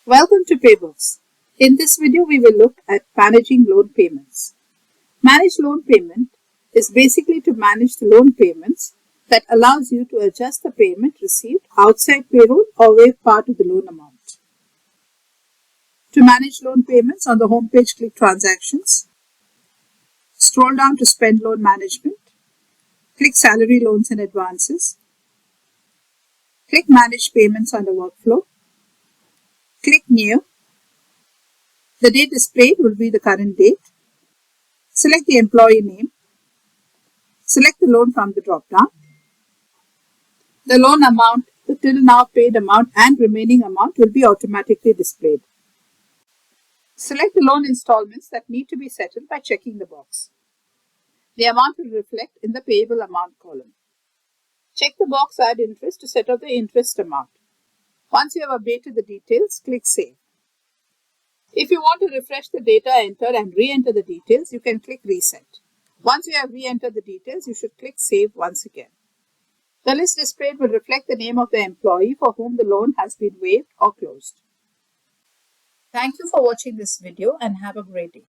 Welcome to Paybooks. In this video, we will look at managing loan payments. Manage loan payment is basically to manage the loan payments that allows you to adjust the payment received outside payroll or waive part of the loan amount. To manage loan payments, on the home page, click Transactions. Scroll down to Spend Loan Management. Click Salary Loans and Advances. Click Manage Payments under Workflow. Click New. The date displayed will be the current date. Select the employee name. Select the loan from the drop-down. The loan amount, the till now paid amount and remaining amount will be automatically displayed. Select the loan installments that need to be settled by checking the box. The amount will reflect in the payable amount column. Check the box Add Interest to set up the interest amount. Once you have updated the details, click Save. If you want to refresh the data entered and re-enter the details, you can click Reset. Once you have re-entered the details, you should click Save once again. The list displayed will reflect the name of the employee for whom the loan has been waived or closed. Thank you for watching this video and have a great day.